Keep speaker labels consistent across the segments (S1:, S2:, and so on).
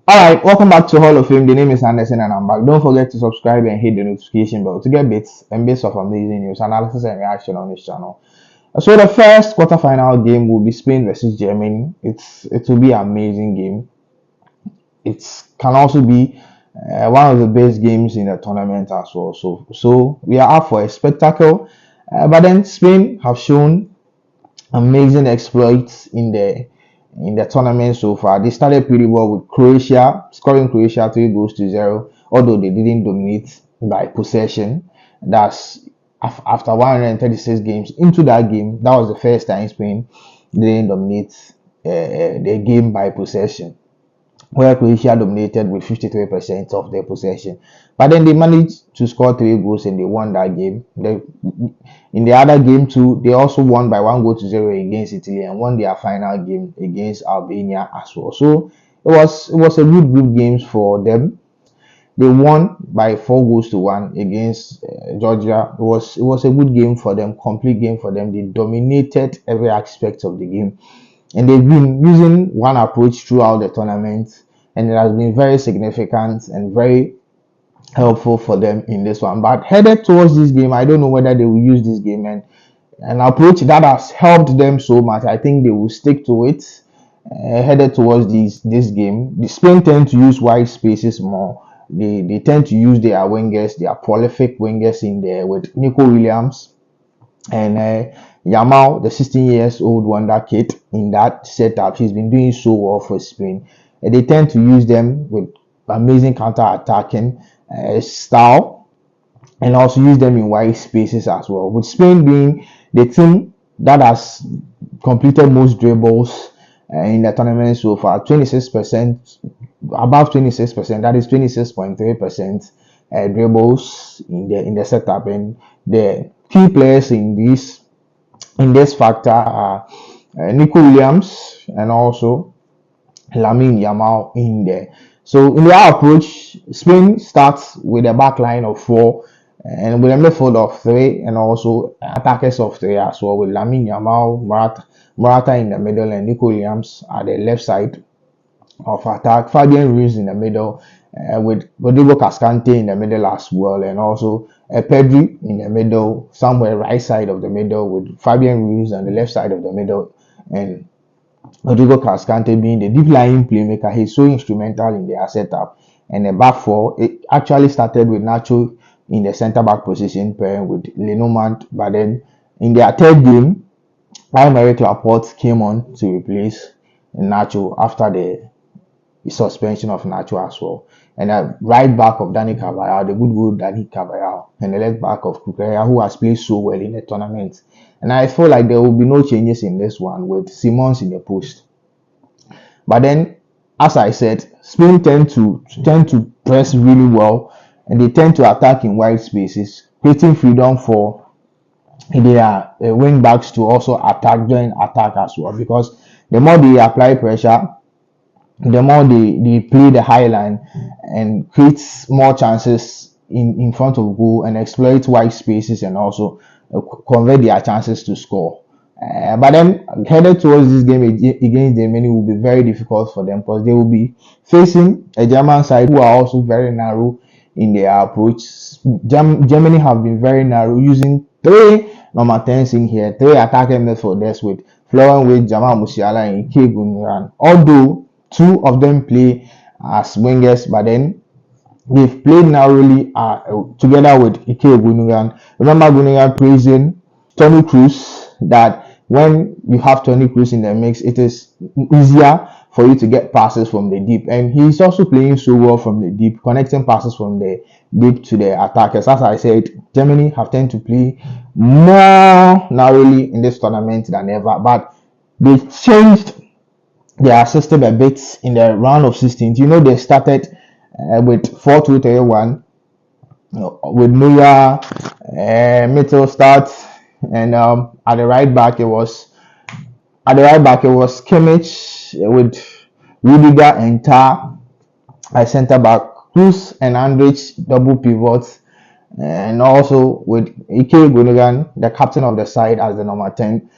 S1: All right, welcome back to Hall of Fame. The name is Anderson, and I'm back. Don't forget to subscribe and hit the notification bell to get bits and bits of amazing news, analysis, and reaction on this channel. So the first quarterfinal game will be Spain versus Germany. It will be an amazing game. It can also be one of the best games in the tournament as well. So we are up for a spectacle. But then Spain have shown amazing exploits in the tournament so far. They started pretty well with Croatia, scoring Croatia 3 goals to 0, although they didn't dominate by possession. That's after 136 games into that game. That was the first time Spain didn't dominate the game by possession, where Croatia dominated with 53% of their possession. But then they managed to score 3 goals and they won that game. In the other game too, they also won by 1 goal to 0 against Italy and won their final game against Albania as well. So it was a good games for them. They won by 4 goals to 1 against Georgia. It was a good game for them, complete game for them. They dominated every aspect of the game, and they've been using one approach throughout the tournament, and it has been very significant and very helpful for them in this one. But headed towards this game, I don't know whether they will use this game and an approach that has helped them so much. I think they will stick to it. Headed towards this game, the Spain tend to use wide spaces more. They tend to use their wingers, their prolific wingers in there with Nico Williams and Yamal, the 16 years old wonder kid in that setup. He's been doing so well for Spain. They tend to use them with amazing counter attacking style, and also use them in wide spaces as well. With Spain being the team that has completed most dribbles in the tournament so far, 26%, above 26%, that is 26.3% dribbles in the setup, and the key players in this factor are Nico Williams and also Lamine Yamal in there. So in their approach, Spain starts with a back line of 4 and with a midfield of 3 and also attackers of 3 as well, with Lamine Yamal, Morata in the middle, and Nico Williams at the left side of attack. Fabian Ruiz in the middle, with Rodrigo Cascante in the middle as well, and also Pedri in the middle, somewhere right side of the middle, with Fabian Ruiz on the left side of the middle, and Rodrigo Cascante being the deep lying playmaker. He's so instrumental in their setup. And the back 4, it actually started with Nacho in the centre back position, pairing with Lenormand. But then in their third game, Aymeric Laporte came on to replace Nacho after the suspension of Nacho as well. And the right back of Dani Carvajal, the good Dani Carvajal, and the left back of Cucurella, who has played so well in the tournament. And I feel like there will be no changes in this one with Simons in the post. But then, as I said, Spain tend to press really well, and they tend to attack in wide spaces, creating freedom for their wing backs to also join attack as well. Because the more they apply pressure, the more they play the high line and create more chances in front of goal and exploit wide spaces and also convert their chances to score. But then headed towards this game against Germany will be very difficult for them because they will be facing a German side who are also very narrow in their approach. Germany have been very narrow, using 3 number 10s in here, 3 attacking midfielders with Florian Wirtz, Jamal Musiala, and Ilkay Gundogan. Although 2 of them play as wingers, but then they've played narrowly together with Ilkay Gundogan. Remember Gundogan praising Toni Kroos that when you have Toni Kroos in the mix, it is easier for you to get passes from the deep. And he's also playing so well from the deep, connecting passes from the deep to the attackers. As I said, Germany have tended to play more narrowly in this tournament than ever, but they changed their system a bit in the round of 16. They started with 4-2-3-1 with Neuer, Mittelstadt, and at the right back it was Kimmich with Rudiger and Tah at centre back, Kroos and Andrich double pivots, and also with Ilkay Gundogan, the captain of the side, as the number 10,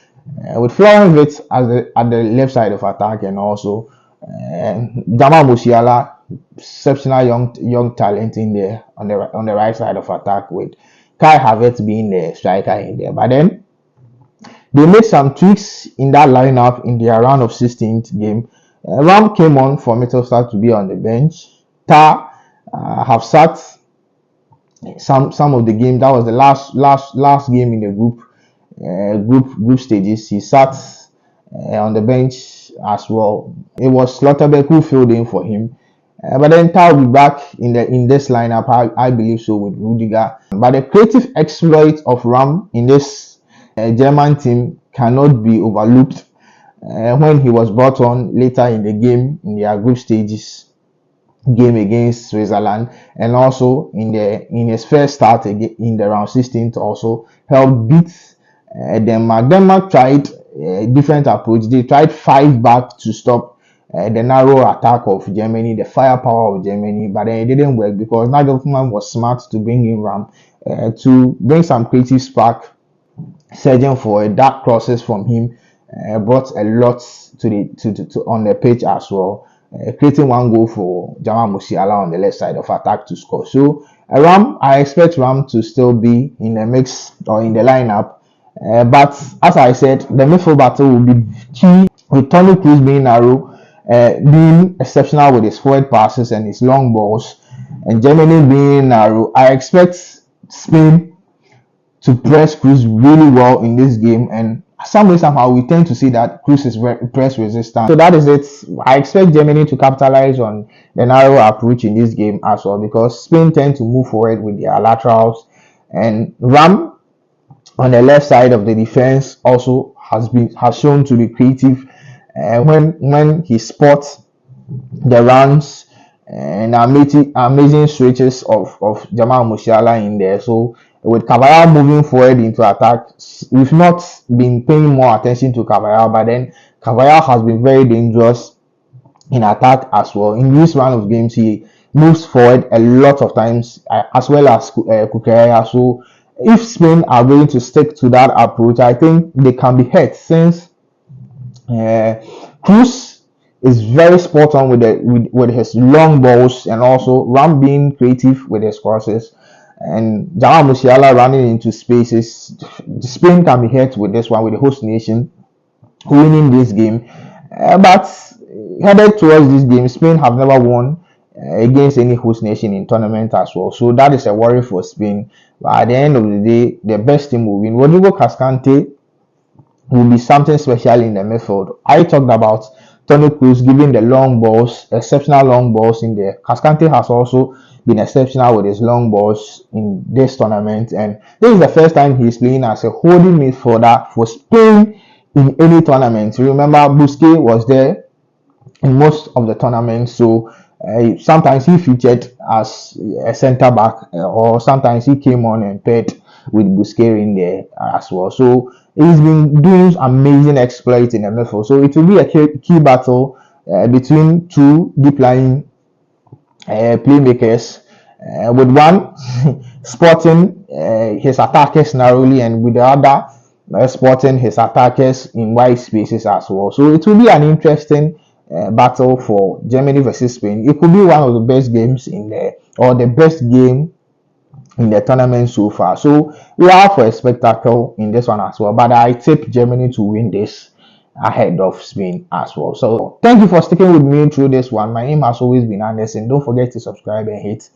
S1: with Florian Wirtz at the left side of attack, and also Jamal Musiala exceptional young talent in there on the right side of attack, with Kai Havertz being the striker in there. But then they made some tweaks in that lineup in their round of 16th game. Ram came on for Middlesbrough to be on the bench. Ta have sat some of the game. That was the last game in the group stages. He sat on the bench as well. It was Slotterbeck who filled in for him. But then Ta will be back in this lineup, I believe so, with Rudiger. But the creative exploit of Ram in this German team cannot be overlooked. When he was brought on later in the game, in their group stages game against Switzerland, and also in his first start in the round 16th, also helped beat Denmark. Denmark tried a different approach. They tried 5 back to stop the narrow attack of Germany, the firepower of Germany, but then it didn't work because Nagelsmann was smart to bring in Ram to bring some creative spark, surging for dark crosses from him. Brought a lot to on the pitch as well, creating 1 goal for Jamal Musiala on the left side of attack to score. So I expect Ram to still be in the mix or in the lineup, but as I said, the midfield battle will be key, with Toni Kroos being narrow, being exceptional with his forward passes and his long balls, and Germany being narrow. I expect Spain to press Kroos really well in this game, and somehow we tend to see that Kroos is press resistant. So that is it. I expect Germany to capitalize on the narrow approach in this game as well, because Spain tend to move forward with their laterals, and Ram on the left side of the defense also has shown to be creative when he spots the runs and amazing switches of Jamal Musiala in there. So with Carvajal moving forward into attack, we've not been paying more attention to Carvajal, but then Carvajal has been very dangerous in attack as well. In this round of games, he moves forward a lot of times, as well as Cucurella. So if Spain are going to stick to that approach, I think they can be hurt, since Kroos is very spot on with his long balls, and also Ram being creative with his crosses, and Jamal Musiala running into spaces. Spain can be hurt with this one, with the host nation winning this game. But headed towards this game, Spain have never won against any host nation in tournament as well. So that is a worry for Spain. But at the end of the day, the best team will win. Rodrigo Cascante will be something special in the midfield. I talked about Toni Kroos giving the long balls, exceptional long balls in there. Cascante has also been exceptional with his long balls in this tournament, and this is the first time he's playing as a holding midfielder for Spain in any tournament. Remember, Busquets was there in most of the tournaments, so sometimes he featured as a centre back, or sometimes he came on and paired with Busquets in there as well. So he's been doing amazing exploits in the midfield. So it will be a key battle between two deep lying playmakers, with one spotting his attackers narrowly, and with the other spotting his attackers in wide spaces as well. So it will be an interesting battle for Germany versus Spain. It could be one of the best games or the best game in the tournament so far. So we are for a spectacle in this one as well, but I tip Germany to win this ahead of Spain as well. So thank you for sticking with me through this one. My name has always been Anderson. Don't forget to subscribe and hit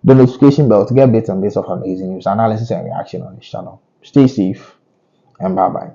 S1: the notification bell to get bits and bits of amazing news, analysis, and reaction on this channel. Stay safe and bye bye.